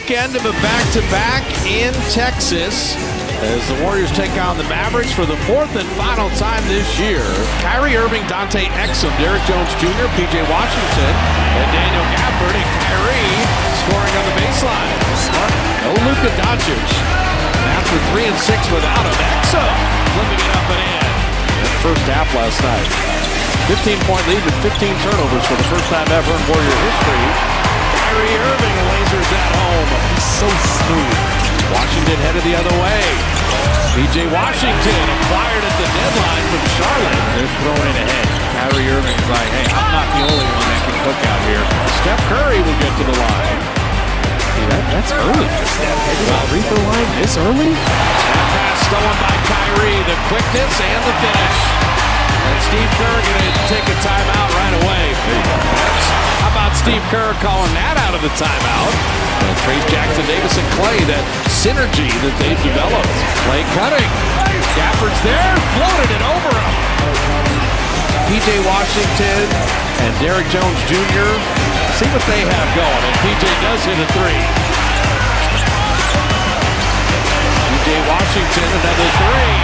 weekend of a back-to-back in Texas as the Warriors take on the Mavericks for the fourth and final time this year. Kyrie Irving, Dante Exum, Derrick Jones Jr., PJ Washington, and Daniel Gafford, and Kyrie scoring on the baseline. No Luka Doncic. And after 3 and 6 without him, Exum flipping it up and in. That first half last night. 15-point lead with 15 turnovers for the first time ever in Warrior history. Kyrie Irving lasers at home. He's so smooth. Washington headed the other way. PJ Washington acquired at the deadline from Charlotte. They're throwing it ahead. Kyrie Irving is like, hey, I'm not the only one that can cook out here. Steph Curry will get to the line. That's early for Steph. Free throw line this early? That pass stolen by Kyrie. The quickness and the finish. And Steve Kerr going to take a timeout right away. How about Steve Kerr calling that out of the timeout? Trace Jackson, Davis, and Clay, that synergy that they've developed. Clay cutting. Gafford's there, floated it over him. PJ Washington and Derrick Jones Jr. See what they have going, and PJ does hit a three. PJ Washington, another three.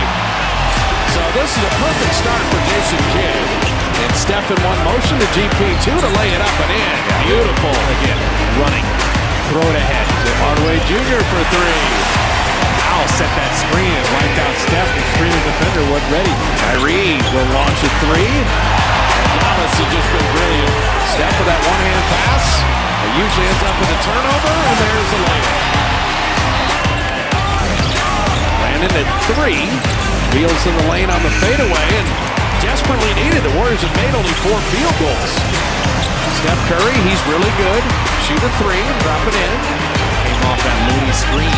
So this is a perfect start for Jason Kidd. And Steph in one motion to GP2 to lay it up and in. Beautiful. Again, running. Throw it ahead. Tim Hardaway Jr. for three. Al set that screen and wiped out Steph. The screening defender wasn't ready. Kyrie will launch a three. And Dallas has just been brilliant. Steph with that one-hand pass. It usually ends up with a turnover, and there's the layup. Landon at three. Wheels in the lane on the fadeaway, and desperately needed. The Warriors have made only 4 field goals. Steph Curry, he's really good. Shoot a three, drop it in. Came off that Mooney screen.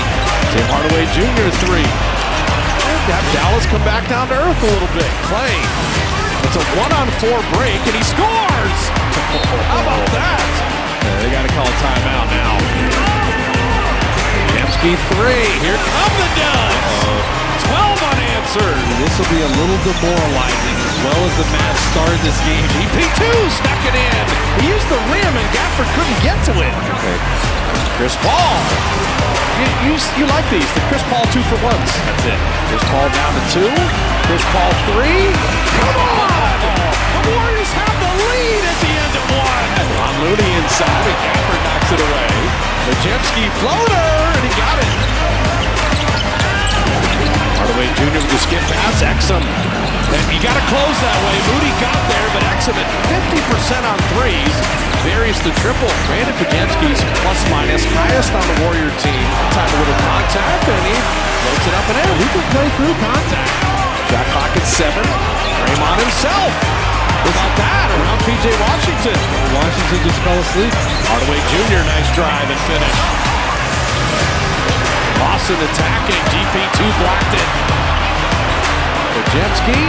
Tim Hardaway Jr. three. And have Dallas come back down to earth a little bit. Clay. It's a 1-on-4 break, and he scores! How about that? They got to call a timeout now. Kemsky three. Here come the Duds. 12 unanswered. This will be a little demoralizing as well as the match started this game. GP2 snuck it in. He used the rim and Gafford couldn't get to it. Okay. Chris Paul. You like these, the Chris Paul 2-for-1s. That's it. Chris Paul down to 2. Chris Paul 3. Come on! The Warriors have the lead at the end of 1. Ron Looney inside and Gafford knocks it away. Majewski floater and he got it. Hardaway Jr. with the skip pass. Exum. And you got to close that way. Moody got there, but Exum at 50% on threes. Varies the triple. Brandon Majewski's plus-minus highest on the Warrior team. Time a little contact, and he floats it up and in. He can play through contact. Shot clock at 7. Draymond himself. How about that? Around PJ Washington. Washington just fell asleep. Hardaway Jr. nice drive and finish. Lawson attacking. GP2 blocked it. Majewski.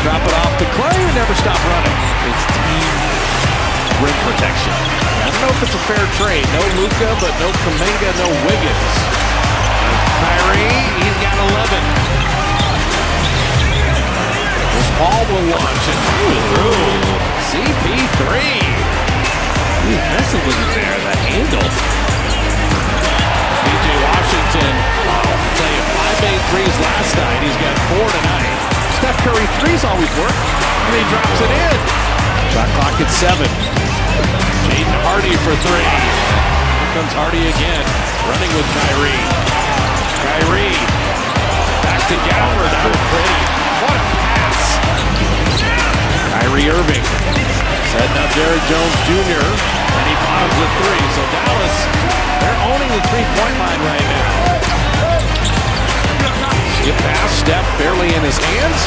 Drop it off to Clay and never stop running. It's team rim protection. I don't know if it's a fair trade. No Luka, but no Kuminga, no Wiggins. Kyrie, he's got 11. Chris Paul will launch it through. CP3. Messing wasn't there. The handle. PJ Washington, I'll tell you, 5 made threes last night. He's got 4 tonight. Steph Curry threes always work, and he drops it in. Shot clock at 7. Jaden Hardy for 3. Here comes Hardy again, running with Kyrie. Kyrie, back to Gafford, out of pretty. What a pass. Kyrie Irving, setting up Derrick Jones Jr., and he bottoms with 3. So Dallas, they're owning the three-point line right now. Skip pass, Steph barely in his hands.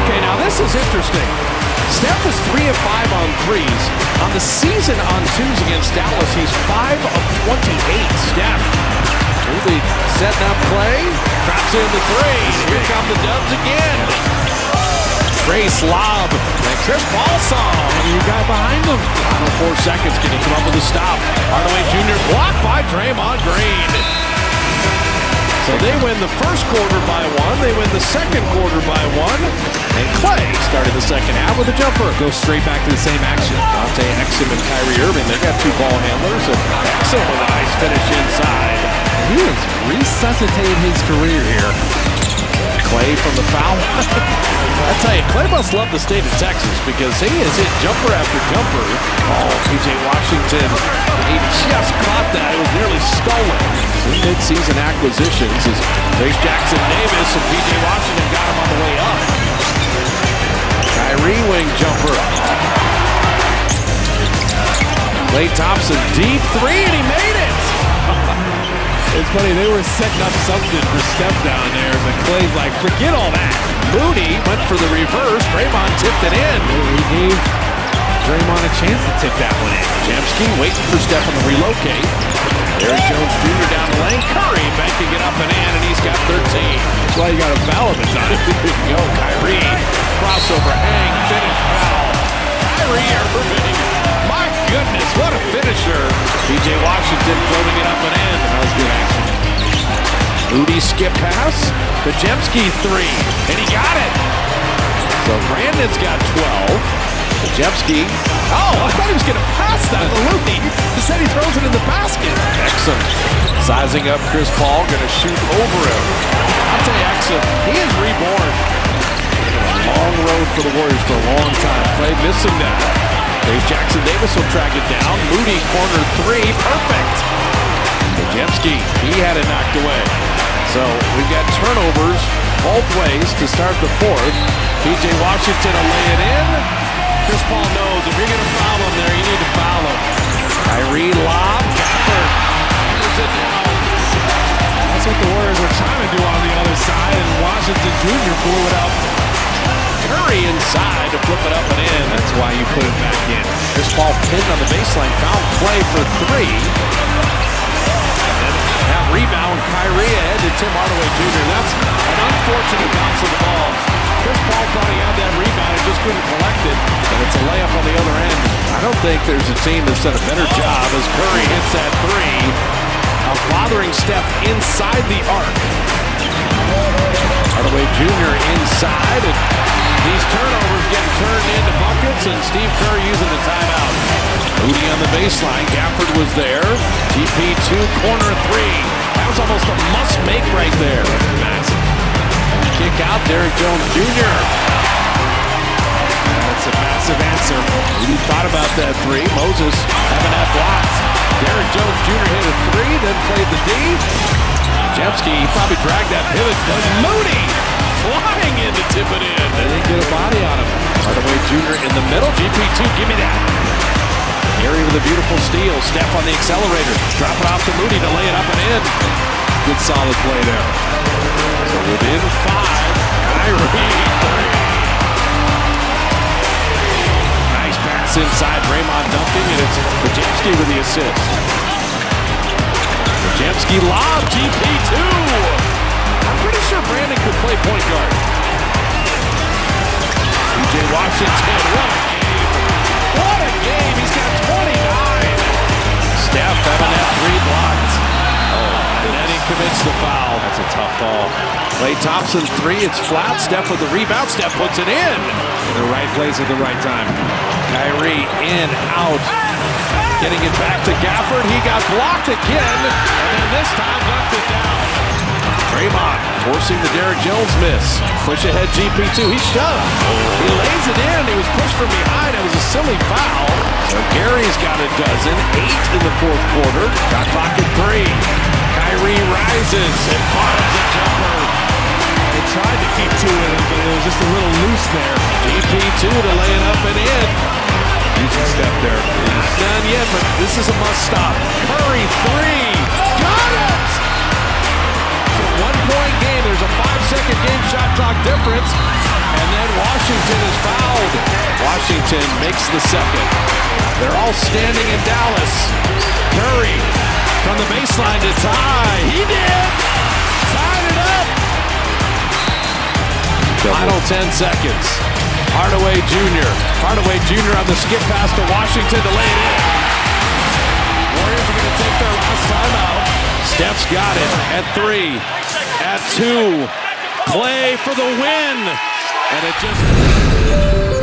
Okay, now this is interesting. Steph is 3 of 5 on threes. On the season on 2s against Dallas, he's 5 of 28. Steph, really setting up Clay, drops in the 3. Here come the Dubs again. Trace lob, and Chris Paul saw him. You got behind him. Final 4 seconds, can he come up with a stop? Hardaway Jr. blocked by Draymond Green. So So they win the first quarter by 1. They win the second quarter by 1. And Clay started the second half with a jumper. Go straight back to the same action. Dante Exum and Kyrie Irving, they got 2 ball handlers. And Exum with a nice finish inside. He has resuscitated his career here. Clay from the foul line. I tell you, Clay must love the state of Texas because he has hit jumper after jumper. Oh, PJ Washington, he just caught that. It was nearly stolen. Some mid-season acquisitions is there's Jackson Davis and PJ Washington got him on the way up. Kyrie wing jumper. Klay Thompson deep 3 and he made it. It's funny, they were setting up something for Steph down there, but Clay's like, forget all that. Moody went for the reverse. Draymond tipped it in. He gave Draymond a chance to tip that one in. Jamski waiting for Stephen to relocate. Derrick Jones Jr. down the lane. Curry banking it up and in, and he's got 13. That's why you got a foul if it's on it. Yo, Kyrie. Crossover, hang, finish, foul. Kyrie Irving. My goodness, what a finisher. PJ Washington floating it up and in. That was good action. Moody skip pass. Jamski 3, and he got it. So Brandon's got 12. Jamski. Oh, I thought he was going to pass that to Moody. Instead, he throws it in the basket. Exum sizing up Chris Paul, going to shoot over him. I'll tell you, Exum, he is reborn. Long road for the Warriors for a long time. Clay missing that. There's Jackson Davis will track it down. Moody corner 3, perfect. Jamski, he had it knocked away. So we've got turnovers both ways to start the fourth. PJ Washington will lay it in. Chris Paul knows if you're going to foul him there, you need to foul him. Kyrie lob, Gafford. Here's it down. That's what the Warriors were trying to do on the other side, and Washington Jr. blew it up. Curry inside to flip it up and in. That's why you put it back in. Chris Paul pinned on the baseline, found Clay for 3. That rebound, Kyrie ahead to Tim Hardaway Jr. That's an unfortunate bounce of the ball. Chris Paul thought he had that rebound and just couldn't collect it, and it's a layup on the other end. I don't think there's a team that's done a better job as Curry hits that 3 of bothering Steph inside the arc. Hardaway Jr. inside, and these turnovers getting turned into buckets, and Steve Kerr using the timeout. Moody on the baseline, Gafford was there. GP2, corner 3. That was almost a must-make right there. Massive. Kick out, Derrick Jones Jr. That's a massive answer. Moody thought about that 3. Moses having that blocked. Derrick Jones Jr. hit a 3, then played the D. Jamski, he probably dragged that pivot. Moody flying in to tip it in. They didn't get a body on him. Hardaway Jr. in the middle. GP2, give me that. Gary with a beautiful steal. Steph on the accelerator. Drop it off to Moody to lay it up and in. Good solid play there. So within 5, Kyrie 3. Nice pass inside. Draymond dunking, and it's Jamski with the assist. Jamski lob, GP2. I'm pretty sure Brandon could play point guard. PJ Washington, what a game. He's got 29. Steph having that 3 blocked. Oh, and then he commits the foul. That's a tough ball. Klay Thompson 3, it's flat. Steph with the rebound. Steph puts it in. In the right place at the right time. Kyrie in, out. Getting it back to Gafford. He got blocked again, and then this time knocked it down. Draymond forcing the Derrick Jones miss. Push ahead GP2. He shoved. He lays it in. He was pushed from behind. It was a silly foul. So Gary's got a dozen. 8 in the fourth quarter. Got clock at 3. Kyrie rises and bottoms a jumper. They tried to keep 2 in it, but it was just a little loose there. GP2 to lay it up and in. Decent step there. Not done yet, but this is a must stop. Curry 3. Got it! It's a 1-point game. There's a 5-second game shot clock difference. And then Washington is fouled. Washington makes the second. They're all standing in Dallas. Curry from the baseline to tie. He did! Tied it up! Final 10 seconds. Hardaway Jr. on the skip pass to Washington to lay it in. Warriors are going to take their last timeout. Steph's got it at 3. got two. Clay for the win. And it just...